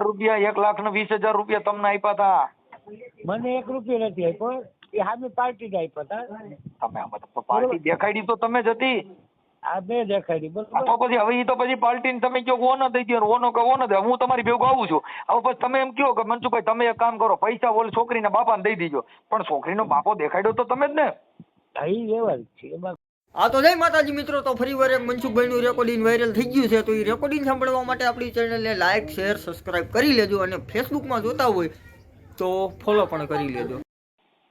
રૂપિયા 1,20,000 તમને આપ્યા હતા. મને 1 રૂપિયો નથી આપ્યો, એ સામે પાર્ટી આપ્યા હતા. તમે આમાં પાર્ટી દેખાડી તો તમે જ હતી. આ બે દેખાડી બરોબર. તો પછી હવે ઈ તો પછી પાર્ટીને તમે કહો ઓનો દઈ દો, ઓનો કહો ઓનો દે. હું તમારી ભેગું આવું છું. હવે પછી તમે એમ કહો કે મનસુખભાઈ તમે એક કામ કરો, પૈસા ઓલી છોકરીના બાપાને દઈ દીજો. પણ છોકરીનો બાપો દેખાડ્યો તો તમે જ ને. એ વ્યવહાર છે એમાં. હા તો જય માતાજી મિત્રો, તો ફરી વાર એક મનસુખભાઈનું રેકોર્ડિંગ વાયરલ થઈ ગયું છે. તો એ રેકોર્ડિંગ સાંભળવા માટે આપણી ચેનલને લાઇક શેર સબસ્ક્રાઇબ કરી લેજો, અને ફેસબુકમાં જોતા હોય તો ફોલો પણ કરી લેજો.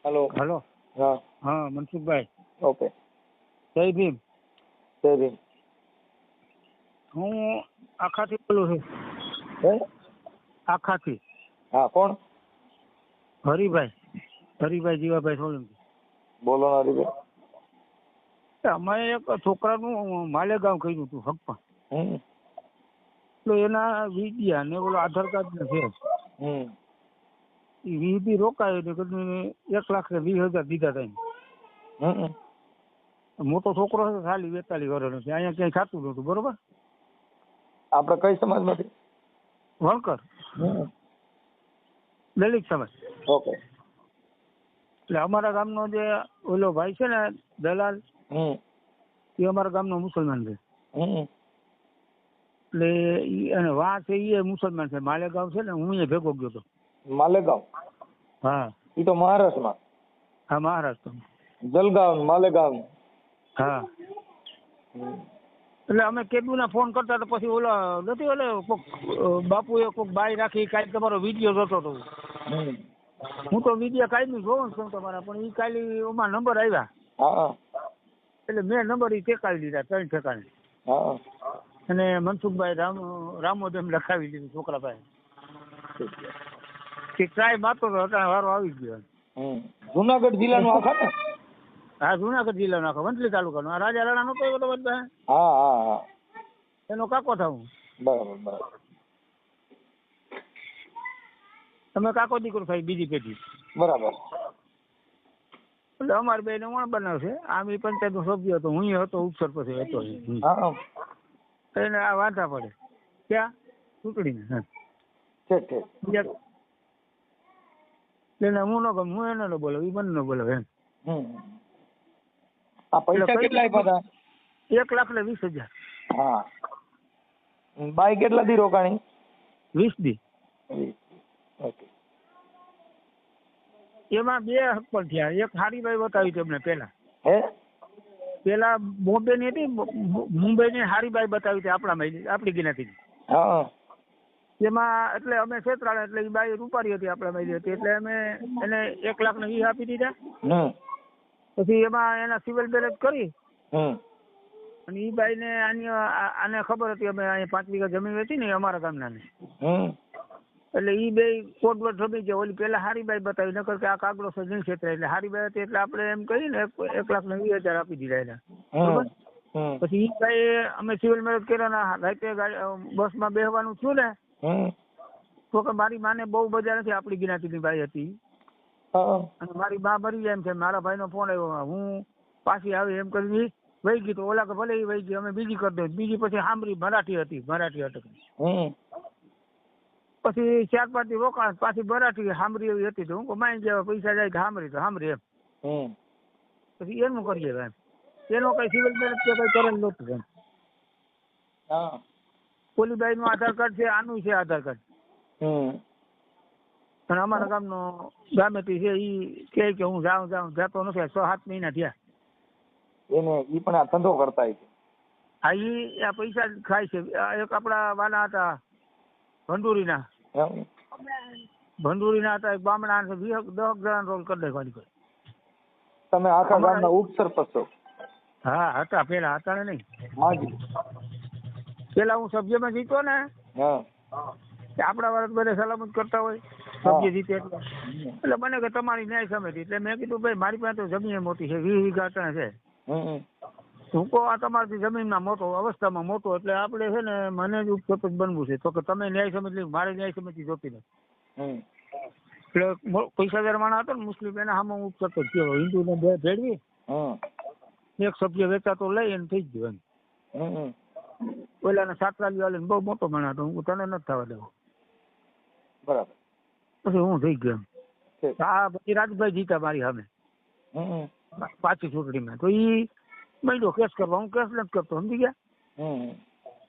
હેલો. હેલો. હા હા મનસુખભાઈ. ઓકે. જય ભીમ. જય ભીમ. હું આખાથી બોલું છું. આખાથી. હા કોણ? હરિભાઈ જીવાભાઈ સોલંકી. બોલો ના હરીભાઈ. અમે એક છોકરાનું માલેગાંવ કર્યું હતું હકમાં. તો એના વિડિયા ને ઓલો આધાર કાર્ડ ને છે. એ વીધી રોકાય એટલે 1,20,000 દીધા હતા. મોટો છોકરો છે, ખાલી 42 વર્ષનો છે. અહીંયા ક્યાંય ખાતું નહોતું. બરોબર. આપણે કઈ સમાજમાંથી? વણકર. દલિત સમાજ. ઓકે. એટલે અમારા ગામનો જે ઓલો ભાઈ છે ને દલાલ, એ અમારા ગામનો મુસલમાન છે. એટલે અને વાં છે એ મુસલમાન છે. માલેગાંવ છે ને, હું અહીંયા ભેગો ગયો હતો. માલેગાંવ? હા. ઈ તો મહારાષ્ટ્રમાં. હા મહારાષ્ટ્ર. જલગાંવ માલેગાંવ. હા. એટલે અમે કેદુના ફોન કરતા તો પછી ઓલા નથી ઓલે કોક બાપુએ કોક બાઈ રાખી કાલે તમારો વિડીયો જોતો હતો. હું તો વિડીયો કાયમી જોઉં છું તમારા, પણ એ કાલે ઓમાં નંબર આવ્યા. એટલે મેં નંબર એ ટેકાવી લીધા 3 ઠેકાણે. અને મનસુખભાઈ રામોદમ લખાવી દીધું છોકરા પાસે. ટ્રાય મારતો હતો, અત્યારે વારો આવી ગયો. જુનાગઢ જિલ્લાનું આખા ને? હા જુનાગઢ જિલ્લાનો આખો, વંથલી તાલુકાનો. આ રાજા રાણા નતો એવો તો બધા. હા. એનો કાકો થાઉં. બરાબર. તમે કાકો દીકરો થાય બીજી પેઢી. બરાબર. એટલે અમારે બેને વણ બનાવશે. આમ એ પંચાયતનો સભ્ય હતો, હું હતો, ઉપસરપંચ હતો. એને આ વાંધા પડે ક્યાં ચૂંટણીને. એટલે હું ન ગમ, હું એને ન બોલાવ, એ મને ન બોલાવ એમ. આ પૈસા કેટલા આપ્યા હતા? 1,20,000. હા. બાઈ કેટલા દી રોકાણી? 20 દી. ઓકે. એમાં 2 હક પણ થયા. એક હારીબાઈ બતાવી તમને પેલા. પેલા બોમ્બે ની હતી, મુંબઈ ની હારીબાઈ બતાવી હતી આપણી ગિનાથી. એમાં એટલે અમે છેતરાણા, એટલે એ બાઈ રૂપારી હતી, આપણા મારી હતી. એટલે અમે એને 1,20,000 આપી દીધા. પછી એમાં એના સિવિલ બેલેન્સ કરી, અને એ બાઈ ને આને ખબર હતી અમે અહીંયા 5 વીઘા જમીન હતી ને અમારા ગામના ને. એટલે ઈ બે કોટ વટ રમી ગયા. ઓલી પેલા હારીબાઈ બતાવી, નકર કે આ કાગડો છે નહીં છેતરાય. એટલે હારીબાઈ હતી એટલે આપણે એમ કહી ને 1,20,000 આપી દીધા એને. બરોબર. પછી ઈ બાઈ અમે સિવિલ મેરેજ કર્યા, રાતે બસમાં બેસવાનું થયું ને, તો કે મારી માને બહુ બજાર નથી, આપણી જ્ઞાતિની બાઈ હતી, અને મારી બા મરી જાય એમ છે. મારા ભાઈનો ફોન આવ્યો, હું પાછી આવી એમ કરી વહી ગઈ. તો ઓલા કે ભલે એ વહી ગઈ, અમે બીજી કરી દઉં. બીજી પછી સાંભળી મરાઠી હતી, મરાઠી અટક. પછી 4-5 દી રોકાણ, પાછી મરાઠી સાંભળી એવી હતી. તો હું માઈ ગયા પૈસા જાય તો સાંભળી એમ. પછી એનું કરીએ એમ. એનો કઈ સિવિલ બેલેન્સ કે કઈ કરેલ નહોતું એમ. ઓલી બાઈ નું આધાર કાર્ડ છે, આનું છે આધાર કાર્ડ. અને અમારા ગામનો ગામેથી છે, ઈ કે હું જાઉં જતો નથી. 6-7 મહિના થયા એને. ઈ પણ આ ધંધો કરતા છે. હા, ઈ આ પૈસા ખાય છે. એક આપડા વાલા હતા ભંડુરીના હતા, એક બામણા 10 જણા રોલ કરી દેવાની. તમે આખા ગામના ઉપસરપંચ છો? હા હતા, પેલા હતા ને નહીં. હાજી. પેલા હું સભ્યમાં જીતો ને, આપડા વાળા બધા સલામત કરતા હોય, સભ્ય જીતે એટલે મને કે તમારી ન્યાય સમિતિ. એટલે મેં કીધું ભાઈ મારી પાસે તો જમીન મોટી છે, 20 વીઘા છે. હું કહું આ તમારી જમીનમાં મોટો, અવસ્થામાં મોટો, એટલે આપણે છે ને મને જ ઉપસરપંચ બનવું છે. તો કે તમે ન્યાય સમિતિ, મારે ન્યાય સમિતિ જોતી નથી. એટલે પૈસાદાર માણસ હતો ને મુસ્લિમ, એના સામે ઉપસરપંચ થયો. હિન્દુને ભેળવી એક સભ્ય વેચાતો લઈ એને થઈ ગયો એમ. પેલા સાતરાલી વાળા બહુ મોટો માણસ હતો. હું તને નથી થવા દેવો. બરાબર. પછી હું થઈ ગયો ઠીક. આ પછી રાજભાઈ જીતા મારી સામે હમ પાછી ચૂંટણીમાં. તો ઈ માંડ્યો કેસ કરવા, હું કેસ નથી કરતો, સમજી ગયા. હમ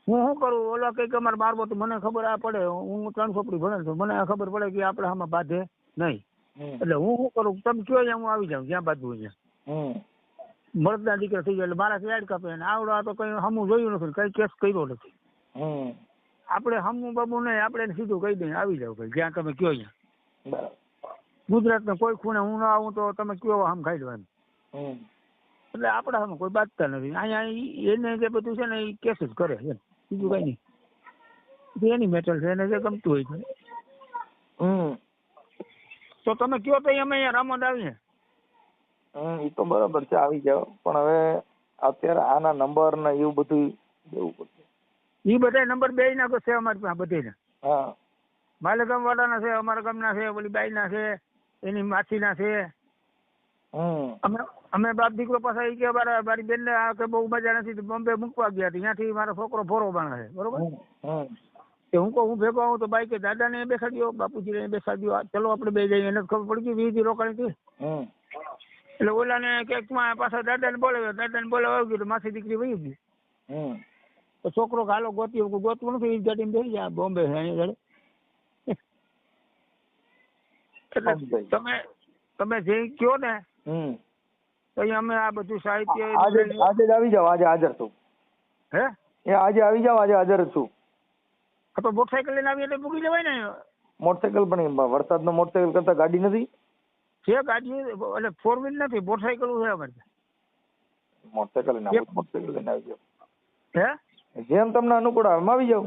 હું શું કરું, ઓલા કઈક અમારે મારવો તો મને ખબર આ પડે, હું 3 છોકરી ભણે છું, મને આ ખબર પડે કે આપણે આમાં બાંધે નહીં. એટલે હું શું કરું, તમે કયો ત્યાં હું આવી જાઉં, જ્યાં બાંધવું ત્યાં. મળદના દીકરા થઈ ગયા એટલે મારાથી એડ કાપે, અને આવડો આ તો કઈ હમું જોયું નથી, કઈ કેસ કર્યો નથી. આપણે હમું બાબુ નહીં, આપણે એને સીધું કહી દઈએ આવી જાવ ભાઈ જ્યાં તમે કયો ત્યાં. ગુજરાતના કોઈ ખૂણે હું ના આવું તો તમે કયો આમ ખાઈ દેવાનું. એટલે આપણે આમાં કોઈ બાંધતા નથી. અહીંયા એને જે બધું છે ને એ કેસ જ કરે છે, બીજું કઈ નહીં. એની મેટલ છે, એને જે ગમતું હોય છે. તો તમે કયો તો અમે અહીંયા રામોદ આવીએ. એ તો બરાબર છે, આવી જાવ. પણ હવે અત્યારે આના નંબર ને એવું બધું દેવું પડશે. એ બધા નંબર 2 ના છે અમારી પાસે બધે. હા, માલેગામ વાળાના છે, અમારા ગામના છે, ઓલી બાઈના છે, એની માસીના છે. અમે બાપ દીકરો પાસે આવી ગયા, મારી બેન ને કે બહુ મજા નથી, બોમ્બે મૂકવા ગયા, ત્યાંથી મારો છોકરો ફોરો બાણા છે, બરોબર. હું કહું હું ભેગો આવું તો બાઈક દાદા ને બેસાડ્યો, બાપુજી ને બેસાડ્યો, ચલો આપણે 2 જઈએ. એને ખબર પડી ગઈ 20 રોકાણી હતી. એટલે ઓલા ને કેકમાં પાછા દાદા ને બોલાવ્યો આવી ગયું, માસી દીકરી વહી ગઈ. તો છોકરો હાલો ગોતવું નથી, એ ગાડીમાં બેસી જાય, બોમ્બે છે અહીંયા એટલે તમે જે કયો ને તો અમે આ બધું સાહિત્ય આજે જ આવી જાવ. આજે હાજર છું. હે આજે આવી જાવ, આજે હાજર છું. તો મોટરસાયકલ લઈને આવીએ તો મૂકી લેવાય ને. મોટરસાયકલ પણ વરસાદનો મોટરસાયકલ કરતા ગાડી નથી છે, ગાડી એટલે 4 વ્હીલ નથી, મોટરસાયકલ છે અમારે. મોટરસાયકલ લઈને આવી જાવ. હે જેમ તમને અનુકૂળ આવે આવી જાવ.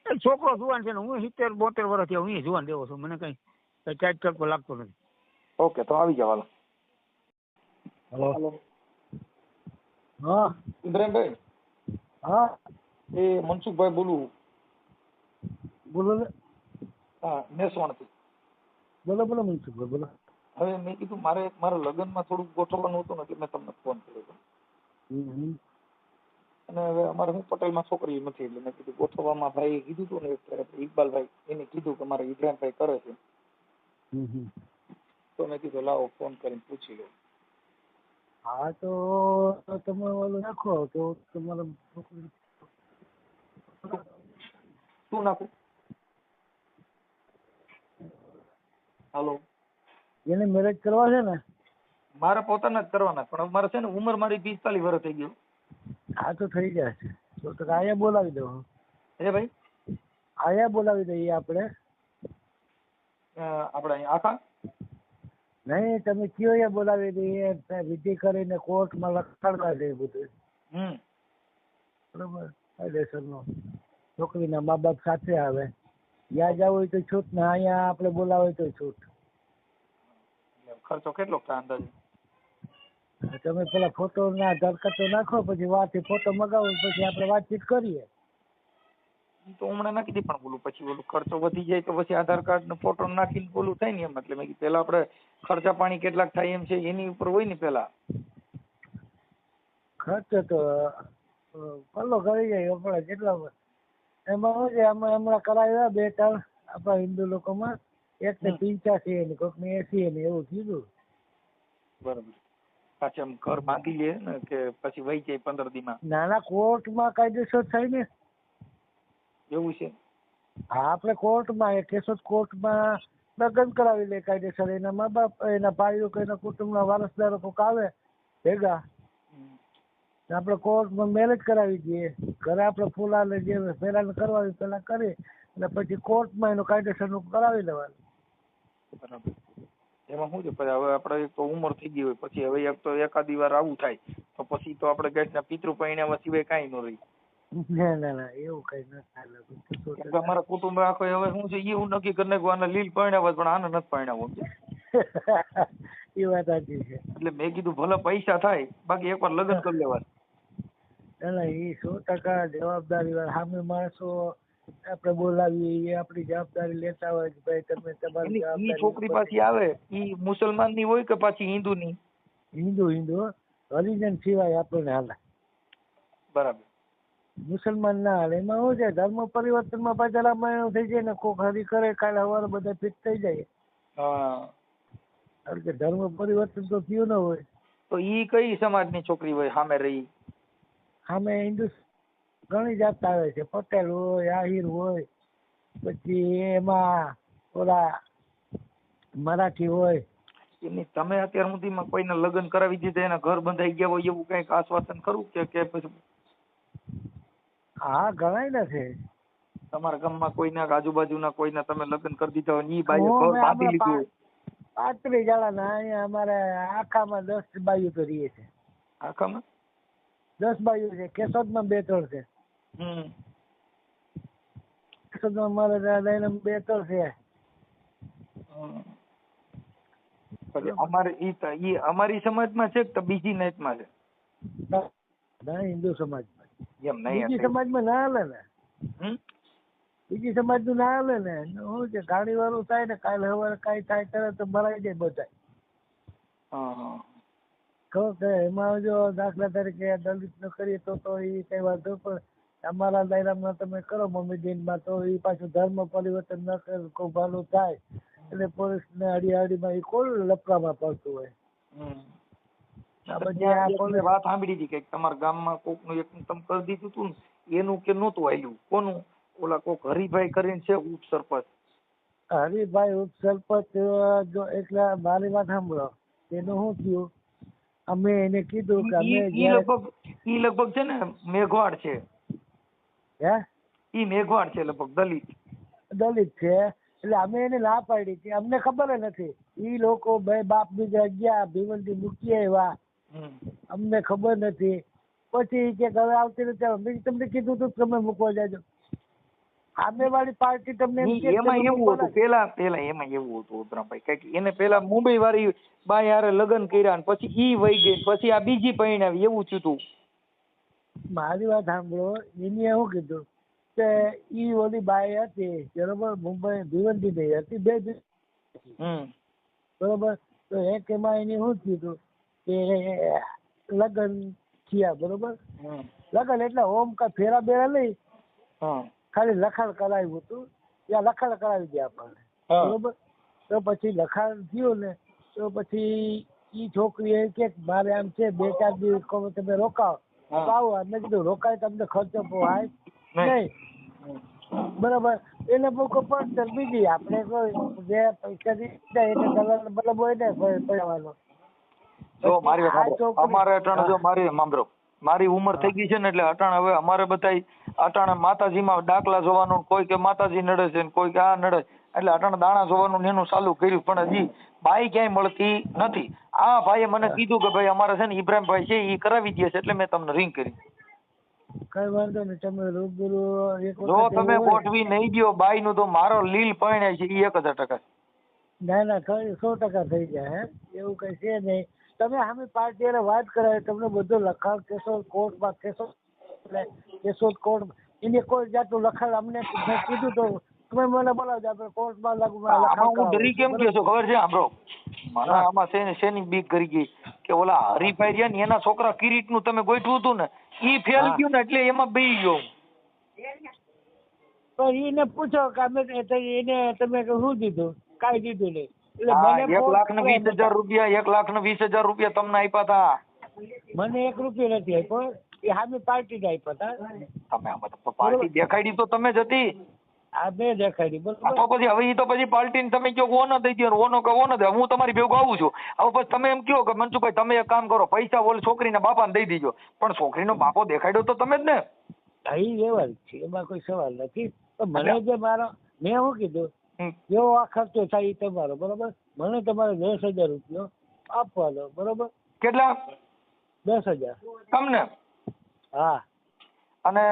છોકરો જુવાન છે ને, હું 70-72 વર્ષથી હું જુવાન દેવો છું, મને કઈ ટાઈટ ટકો લાગતો નથી. ઓકે, તો આવી જાવ. હાલો. હા ઇબ્રાહીમભાઈ. હા એ મનસુખભાઈ બોલું. બોલો ને. હા, મેસવાણથી. બોલો મનસુખભાઈ બોલો. હવે મેં કીધું મારા લગ્નમાં થોડુંક ગોઠવવાનું હતું ને, એટલે મેં તમને ફોન કર્યો હતો. અને હવે અમારે હું પટેલમાં છોકરી નથી, એટલે મેં કીધું ગોઠવવામાં ભાઈએ કીધું હતું ને, ઇકબાલભાઈ એને કીધું કે મારે ઇબ્રાહીમભાઈ કરે છે. તો મેં કીધું લાવો ફોન કરીને પૂછી લો. હા તો તમે ઓલું નાખો તો તમારે શું નાખું? હાલો. એને મેરેજ કરવા છે ને? મારે પોતાના જ કરવાના, પણ મારે છે ને ઉંમર મારી 45 વર્ષ થઈ ગયું. હા તો થઈ જાય છે, તો અહીંયા બોલાવી દો. હે ભાઈ, અહીંયા બોલાવી દઈએ આપણે. અહીંયા આખા નહીં, તમે કયો અહીંયા બોલાવી દઈએ, વિધિ કરીને કોર્ટમાં લખાડવા દે બધું. બરોબર, કાયદેસરનો. છોકરીના મા બાપ સાથે આવે, ત્યાં જવું હોય તો છૂટ ને અહીંયા આપણે બોલાવે તો છૂટ. ખર્ચો કેટલો થાય અંદાજે? તમે પેલા ફોટો ના દરખાસ્તો નાખો, પછી વાતથી ફોટો મગાવો, પછી આપણે વાતચીત કરીએ. તો હમણાં નાખી દે, પણ બોલું પછી ઓલું ખર્ચો વધી જાય તો પછી આધાર કાર્ડ ને ફોટો નાખીને બોલું થાય ને એમ. એટલે મેં કીધું પેલા આપણે ખર્ચા પાણી કેટલાક થાય એમ છે એની ઉપર હોય ને પેલા. ખર્ચો તો પલ્લો કરી જાય આપણે કેટલા. એમાં શું છે, અમે હમણાં કરાવ્યા 2-3 આપણા હિન્દુ લોકોમાં, એક ને 85 ને કોઈક ને 80 ને એવું કીધું. બરાબર. પાછા આમ ઘર બાંધી લે ને કે પછી વહી જાય 15 દીમાં? નાના કોર્ટમાં કાયદેસર થાય ને એવું છે. હા, આપણે કોર્ટમાં એ કેસો કોર્ટમાં લગ્ન કરાવી લે કાયદેસર. એના મા બાપ, એના ભાઈઓ કે એના કુટુંબના વારસદારો કોઈક આવે ભેગા, આપણે કોર્ટમાં મેરેજ કરાવી દઈએ. ઘરે આપણે ફૂલાને જે પહેલા કરવાની પેલા કરી, અને પછી કોર્ટમાં એનું કાયદેસરનું કરાવી લેવાનું. બરાબર. એમાં શું છે, પછી હવે આપણે એક તો ઉંમર થઈ ગઈ હોય, પછી હવે એક તો એકાદી વાર આવું થાય તો પછી તો આપણે કઈ પિતૃ પૈણ્યા સિવાય કાંઈ ન રહી. ના એવું કઈ ન થાય. અમારા કુટુંબ આખો હવે શું છે એવું નક્કી કરી નાખ્યું, આને લીલ પરણાવવા પણ આને નથી પરણાવવું. એ વાત સાચી છે. એટલે મેં કીધું ભલે પૈસા થાય, બાકી એકવાર લગ્ન કરી લેવા. ના એ 100% જવાબદારી વાળા સામે માણસો આપણે બોલાવીએ, એ આપણી જવાબદારી લેતા હોય કે ભાઈ તમે તમારી જવાબદારી. છોકરી પાછી આવે ઈ મુસલમાન ની હોય કે પાછી હિન્દુ ની? હિન્દુ હરિજન સિવાય આપણને હાલે. બરાબર. મુસલમાન ના હાલે. એમાં શું છે, ધર્મ પરિવર્તનમાં પાછા રામાયણ થઈ જાય ને, કોક હરી કરે, કાલે સવારે બધા ફિટ થઈ જાય. કારણ કે ધર્મ પરિવર્તન તો થયું ન હોય. તો ઈ કઈ સમાજની છોકરી હોય સામે રહી? સામે હિન્દુ ઘણી જાત આવે છે, પટેલ હોય, આહિર હોય, પછી એમાં ઓલા મરાઠી હોય. એની તમે અત્યાર સુધીમાં કોઈને લગ્ન કરાવી દીધા, એના ઘર બંધાઈ ગયા હોય એવું કઈક આશ્વાસન ખરું કે પછી? હા, ઘણાય નથી. તમારા ગામમાં કોઈના આજુબાજુના કોઈના તમે લગ્ન કરી દીધા હોય, ઈ બાઈએ ઘર બાંધી લીધું હોય? 35 જણાના અહીંયા અમારે આખામાં 10 બાઈઓ તો રહીએ છે. આખામાં 10 બાઈઓ છે. કેશોદમાં 2-3 છે. કેશોદમાં અમારે 2-3 છે. ઈ અમારી સમાજમાં છે કે બીજી નાતમાં છે? ના, હિન્દુ સમાજમાં. એમ નહીં, બીજી સમાજમાં ના હાલે ને. બીજી સમાજ નું ના હાલે ને. શું છે, ગાડી વાળું થાય ને, કાલે સવારે કઈ થાય તરત મરાઈ જાય બધા. કહો કે એમાં જો દાખલા તરીકે દલિત નો કરીએ તો એ કઈ વાંધો, પણ અમારા દાયરામાં તમે કરો મમ્મી દિનમાં તો એ પાછું ધર્મ પરિવર્તન ન કરે, કોઈ ભાલું થાય એટલે પોલીસ ને અડીમાં એ કોઈ લફડામાં પડતું હોય. વાત સાંભળી હતી કે તમારા ગામમાં કોક નું એક તમે કરી દીધું હતું ને, એનું કે નહોતું આવ્યું? કોનું? ઓલા કોક હરિભાઈ કરીને છે ઉપસરપંચ. હરિભાઈ ઉપસરપંચ જો એકલા મારી વાત સાંભળો, એનું શું થયું, અમે એને કીધું કે અમે ઈ લગભગ છે ને મેઘવાડ છે. હે? ઈ મેઘવાડ છે, લગભગ દલિત છે. એટલે અમે એને ના પાડી કે અમને ખબર નથી. ઈ લોકો બે બાપ બીજા ગયા, ભીવંડી મૂકી આવ્યા, અમને ખબર નથી. પછી કે હવે આવતી નથી, તમને કીધું તું તમે મૂકવા જાજો. સામે વાળી પાર્ટી તમને એમાં એવું હતું પેલા એમાં એવું હતું ઉતરાભાઈ, કઈક એને પેલા મુંબઈ વાળી બાઈ હારે લગ્ન કર્યા ને પછી ઈ વહી ગઈ, પછી આ બીજી પરણાવી, એવું થયું હતું. મારી વાત સાંભળો, એને એવું કીધું કે ઈ ઓલી બાઈ હતી બરોબર, મુંબઈ ભીવંડી ની હતી, 2 બરોબર. તો એક એમાં એને શું થયું કે લગ્ન થયા બરોબર. લગ્ન એટલે હોમ કા ફેરા બેરા નહીં, ખાલી લખાણ કરાવ્યું હતું. ત્યાં લખાણ કરાવી ગયા આપણને બરોબર. તો પછી લખાણ થયું ને, તો પછી ઈ છોકરી કે મારે આમ છે 2-4 દિવસ તમે રોકાવ તો આવો. મેં કીધું રોકાય તમને ખર્ચો પોહાય નહીં બરાબર. એને બહુ પડતર બીજી આપણે કોઈ જે પૈસા દીધા એને દલાલ મતલબ હોય ને પડવાનો. જો મારી અમારે અટાણે જો મારી સાંભળો, મારી ઉંમર થઈ ગઈ છે ને, એટલે અટાણે હવે અમારે બધા અટાણે માતાજીમાં દાખલા જોવાનું, કોઈ કે માતાજી નડે છે, કોઈ કે આ નડે, એટલે અટાણે દાણા જોવાનું એનું ચાલુ કર્યું, પણ હજી બાઈ ક્યાંય મળતી નથી. આ ભાઈએ મને કીધું કે ભાઈ અમારે છે ને ઇબ્રાહીમભાઈ છે એ કરાવી દે છે, એટલે મેં તમને રિંગ કરી. કઈ વાંધો નહીં, તમે રૂબરૂ જો તમે ગોઠવી નહીં દો બાઈ નું તો મારો લીલ પરણાય છે એ 1000%. ના ના 100% થઈ જાય. એવું કઈ છે નહીં. તમે સામે પાર્ટી વાત કરાવે, તમને બધું લખાણ કેશોદ કોર્ટમાં, કેશોદ કોર્ટ એને કોઈ જાતનું લખાણ અમને કીધું તો તમે મને બોલાવજો, આપણે કોર્ટમાં હું ડરી કેમ કે છો ખબર છે? સાંભળો, મને આમાં શેની બીક કરી ગઈ કે ઓલા હરીભાઈ રહ્યા ને એના છોકરા કિરીટ નું તમે ગોઠવું હતું ને, ઈ ફેલ ગયું ને, એટલે એમાં બેહી ગયો. તો એને પૂછો કે અમે એને તમે શું દીધું? કાંઈ દીધું નહીં. એટલે 1,20,000 રૂપિયા 1,20,000 રૂપિયા તમને આપ્યા હતા. મને 1 રૂપિયો નથી આપ્યો, એ સામે પાર્ટી આપ્યા હતા. તમે આમાં પાર્ટી દેખાડી તો તમે જ હતી. આ બે દેખાડી બરોબર. તો પછી હવે ઈ તો પછી પાર્ટી ને તમે કયો ઓનો દઈ દો, ઓનો કે ઓનો દે, હું તમારી ભેગું આવું છું. હવે પછી તમે એમ કયો કે મનસુખભાઈ તમે એક કામ કરો, પૈસા ઓલી છોકરીના બાપાને દઈ દીજો, પણ છોકરીનો બાપો દેખાડ્યો તો તમે જ ને. એ વ્યવહાર છે, એમાં કોઈ સવાલ નથી. તો મને જે મારો મેં શું કીધું, જેવો આ ખર્ચો થાય એ તમારો બરોબર. મને તમારે 10,000 રૂપિયા આપવાનો બરોબર. કેટલા? 10,000 તમને? હા. અને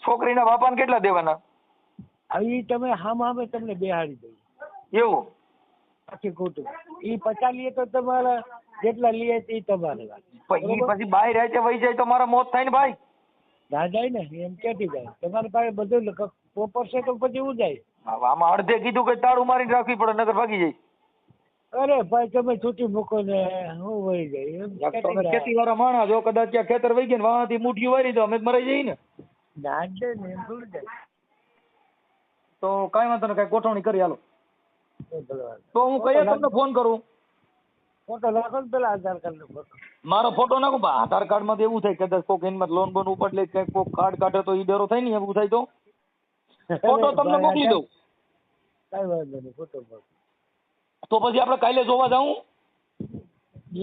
છોકરીના બાપાને કેટલા દેવાના? હવે તમે હામે તમને બેહાડી દઈ એવું પછી ખોટું. એ 50 લે તો તમારા જેટલા લે એ તમારે પછી બાય રાતે વહી જાય તો મારા મોત થાય ને ભાઈ. ના જાય ને, એમ ક્યાંથી જાય? તમારી પાસે બધું પ્રોપર છે તો પછી હું જાય. આમાં અડધે કીધું કે તાળું મારીને રાખવી પડે નકર ભાગી જાય. અરે ભાઈ તમે છૂટી મૂકો ને હું વહી જાય. ખેતી વાળા માણસ જો કદાચ ત્યાં ખેતર વહી ગયા ને વાહથી મુઠ્ઠી વારી દો અમે મરાઈ જઈએ ને. દાંત દે ને એમ થોડું જાય. તો કાંઈ વાંધો નહીં, કાંઈ ગોઠવણી કરી હાલો. એ ભલે વાત. તો હું કઈ તમને ફોન કરું? ફોટો નાખો ને પેલા આધાર કાર્ડ નો ફોટો. મારો ફોટો નાખો. આધાર કાર્ડ માં તો એવું થાય કદાચ કોઈક એમાં લોન બોન ઉપર લે કઈક કોઈક કાર્ડ કાઢે તો ઈ ડરો થાય ને, એવું થાય તો ફોટો તમને મોકલી દઉં. કઈ વાંધો નહીં, ફોટો મોકલો. તો પછી આપણે કાલે જોવા જાઉં?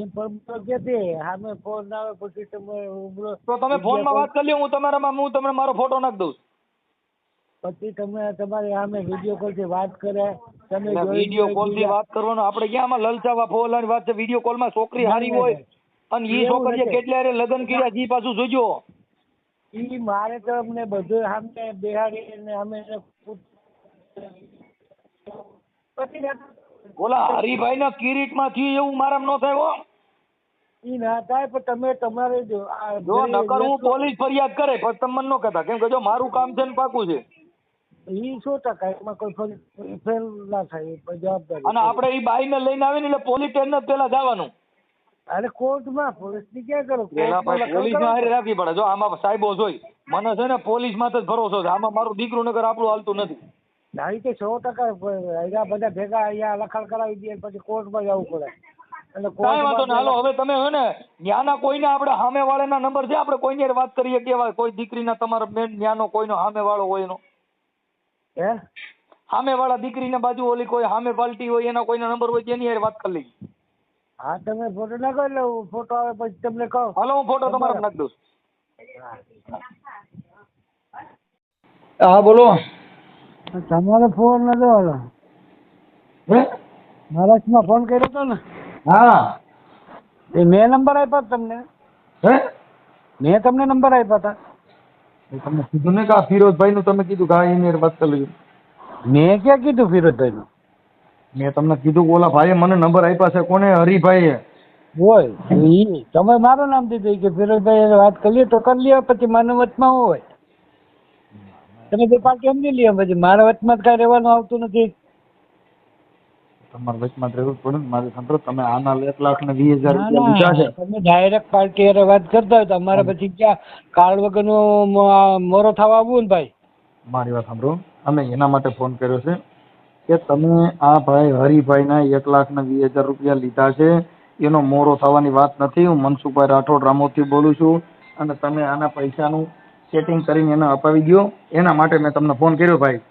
એમ પણ કે તે સામે ફોન આવે પછી તમે ઉભરો. તો તમે ફોન માં વાત કરી લ્યો, હું તમને મારો ફોટો નાખી દઉં. પછી તમે તમારી સામે વિડીયો કોલ થી વાત કરે. તમે વિડીયો કોલ થી વાત કરવાનો આપણે ક્યાં આમાં લલચાવા ફોલાની વાત છે? વિડીયો કોલ માં છોકરી હારી હોય અને ઈ છોકરીએ કેટલા રે લગ્ન કર્યા જી પાછું જોજો. ઈ મારે તો અમને બધું સામે બેહાડીને અમે પછી ઓલા હરિભાઈ ના કિરીટ માં થયું એવું મારામાં ન થાય હો. ઈ ના થાય પણ તમે તમારે જો નકર હું પોલીસ ફરિયાદ કરે પણ તમે મને ન કહેતા, કેમ કે જો મારું કામ છે ને પાકું છે. ઈ 100% એમાં કોઈ ફેલ ના થાય જવાબદારી. અને આપણે ઈ બાઈ ને લઈને આવીને એટલે પોલીસ સ્ટેશન પેલા જવાનું. અરે કોર્ટમાં પોલીસ ની ક્યાં કરો? પેલા પોલીસ ને હારે રાખવી પડે. જો આમાં સાહેબો જોઈ મને છે ને પોલીસ માં જ ભરોસો છે. આમાં મારું દીકરું નગર આપણું હાલતું નથી. નાઈ તો 100% અહીંયા બધા ભેગા અહીંયા લખાણ કરાવી દે પછી કોર્ટમાં જવું પડે. એટલે કાંઈ વાંધો નહીં, હાલો હવે તમે હે ને ન્યાના કોઈને આપણે સામે વાળાના નંબર છે, આપણે કોઈને હારે વાત કરીએ કેવા કોઈ દીકરીના તમારા બેન ન્યાનો કોઈનો સામે વાળો હોય એનો હે સામે વાળા દીકરીના બાજુ ઓલી કોઈ સામે પાલટી હોય એના કોઈના નંબર હોય તેની હારે વાત કરી લઈ. હા તમે ફોટો નાખો એટલે ફોટો આવે પછી તમને કહો. હાલો હું ફોટો તમારા નાખી દઉં. હા બોલો. તમારો ફોન નતો હાલો. હે મહારાષ્ટ્રમાં ફોન કર્યો હતો ને? હા એ મેં નંબર આપ્યા તમને. હે મેં તમને નંબર આપ્યા હતા. તમને કીધું ને કે આ ફિરોજભાઈ નું તમે કીધું કે આ એની હારે વાત કરી લઈ. મેં ક્યાં કીધું ફિરોજભાઈ નું? મેં તમને કીધું કે ઓલા ભાઈએ મને નંબર આપ્યા છે. કોને? હરિભાઈએ. હોય ઈ તમે મારું નામ દીધું કે ફિરોજભાઈ વાત કરીએ તો કરી લ્યો, પછી મારા વચમાં હોય તમે બે પાર્ટી સમજી લ્યો. પછી મારા વચમાં કઈ રહેવાનું આવતું નથી. તમારા વચમાં રહેવું પડે ને. મારે સાંભળો, તમે આના 1,20,000 રૂપિયા લીધા છે. તમે ડાયરેક્ટ પાર્ટી હારે વાત કરતા હોય તો અમારે પછી ક્યાં કાર્ડ વગરનું મોરો થવા આવવું ને ભાઈ. મારી વાત સાંભળો, અમે એના માટે ફોન કર્યો છે કે તમે આ ભાઈ હરિભાઈના 1,20,000 રૂપિયા લીધા છે, એનો મોરો થવાની વાત નથી. હું મનસુખભાઈ રાઠોડ રામોદથી બોલું છું અને તમે આના પૈસાનું સેટિંગ કરીને એને અપાવી દો. એના માટે મેં તમને ફોન કર્યો ભાઈ.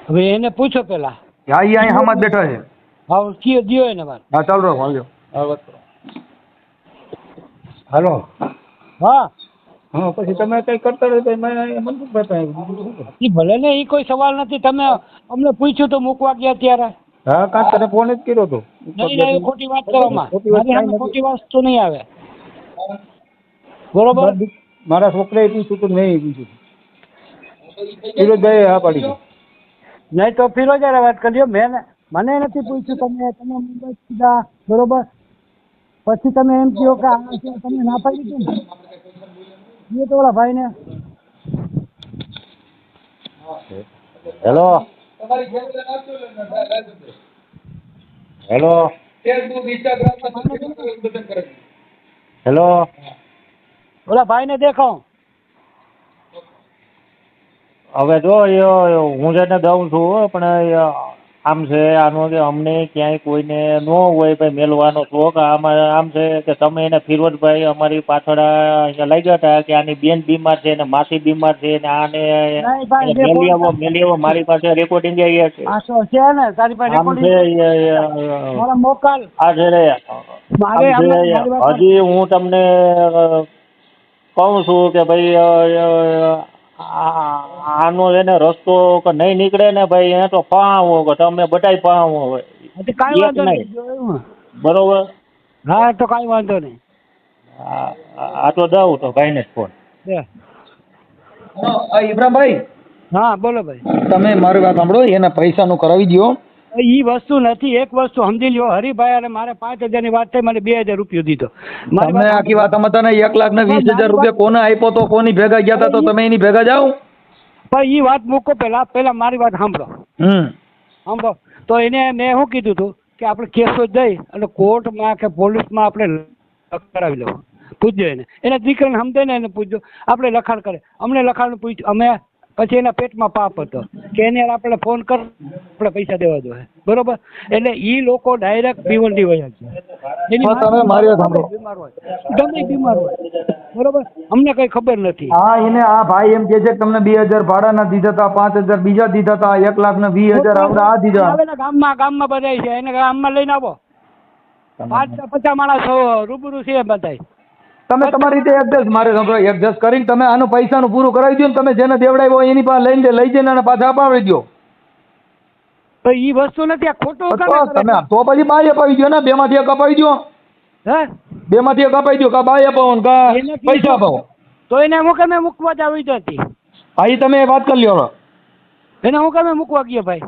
હવે એને પૂછો પેલા. હા ઈ અહીં હમણાં જ બેઠા છે. હા કયો દિયો એને વાત. હા ચાલો રહો, હાલો હા વાત કરો. હાલો. હા હા પછી તમે કઈ કરતા રહો તો મનસુખભાઈ ભલે ને એ કોઈ સવાલ નથી. તમે અમને પૂછ્યું તો મૂકવા ગયા ત્યારે. હા કાંઈ તને ફોન જ કર્યો હતો. નહીં ખોટી વાત કરવામાં ખોટી વસ્તુ નહીં આવે. બરોબર. મારા છોકરાએ પૂછ્યું તો મેં પૂછ્યું. ફિરોજભાઈ હા પાડી દીધી. નહીં તો ફિરોજ હારે વાત કરજો. મને નથી પૂછ્યું. તમે મુંબઈ સીધા બરોબર. પછી તમે એમ કહો કે આ છે તમે ના પાડી દીધું ને. એ તો ઓલા ભાઈ ને હેલો હેલો હેલો ઓલા ભાઈ ને દેખો. હવે જો હું જેને દઉં છું પણ આમ છે આનો કે અમને ક્યાંય કોઈને ન હોય ભાઈ મેલવાનો શોખ. આમાં આમ છે કે તમે એને ફિરોજભાઈ અમારી પાછળ અહીંયા લાગ્યા હતા કે આની બેન બીમાર છે ને માસી બીમાર છે ને આને મેલી આવો. મારી પાસે રેકોર્ડિંગ છે. મોકલ આ છે રે. હજી હું તમને કહું છું કે ભાઈ આનો એને રસ્તો નહીં નીકળે ને ભાઈ એ તો પાવો કે તમે બધાય પાવો હોય. કાંઈ વાંધો નહીં. બરોબર. હા તો કાંઈ વાંધો નહીં. આ તો દઉં તો ભાઈ ને ફોન. ઇબ્રાહીમભાઈ. હા બોલો ભાઈ. તમે મારી વાત સાંભળો, એના પૈસાનું કરાવી દો. ઈ વસ્તુ નથી. એક વસ્તુ સમજી લ્યો, હરિભાઈ અને મારે 5,000 ની વાત થઈ, મને 2,000 રૂપિયા દીધો. તમે આખી વાત અમે તને 1,20,000 રૂપિયા કોને આપ્યો તો કોની ભેગા ગયા હતા તો તમે એની ભેગા જાઓ. પણ ઈ વાત મૂકો પેલા મારી વાત સાંભળો. સાંભળો તો એને મેં શું કીધું હતું કે આપણે કેસો જઈ અને કોર્ટમાં કે પોલીસમાં આપણે કરાવી લેવું. પૂછજો એને એના દીકરાને સમજે ને એને પૂછજો. આપણે લખાણ કરે, અમને લખાણ પૂછ્યું, અમે પછી એના પેટમાં પાપ હતો કે એને આપણે ફોન કર, આપણે પૈસા દેવા જોઈએ, બરોબર. એટલે ઈ લોકો ડાયરેક્ટ ભીવંડી વયા છે. તમે મારી વાત સાંભળો, બીમાર હોય, ગમે બીમાર હોય, બરોબર, અમને કઈ ખબર નથી. હા એને આ ભાઈ એમ કે છે કે તમને 2000 ભાડાના દીધા હતા, 5000 બીજા દીધા હતા, 1,20,000 આપણે આ દીધા. ગામમાં બધા છે, એને ગામમાં લઈને આવો, 50 માણસ રૂબરૂ છે બધા. તમે તમારી રીતે એડજસ્ટ, મારે સાંભળો, એડજસ્ટ કરીને તમે આનું પૈસાનું પૂરું કરાવી દો ને. તમે જેને દેવડાવ્યો હોય એની પાસે લઈ જઈને અને પાછા અપાવી દો. તો ઈ વસ્તુ નથી, આ ખોટું તમે તો પછી બાય અપાવી દો ને, 2 માંથી 1 અપાવી દો. હે 2 માંથી 1 અપાવી દો, કા બાય અપાવો ને કા પૈસા અપાવો. તો એને હું કમે મૂકવા જ આવી જતી. હા એ તમે વાત કરી લ્યો. એને હું કમે મૂકવા ગયો ભાઈ?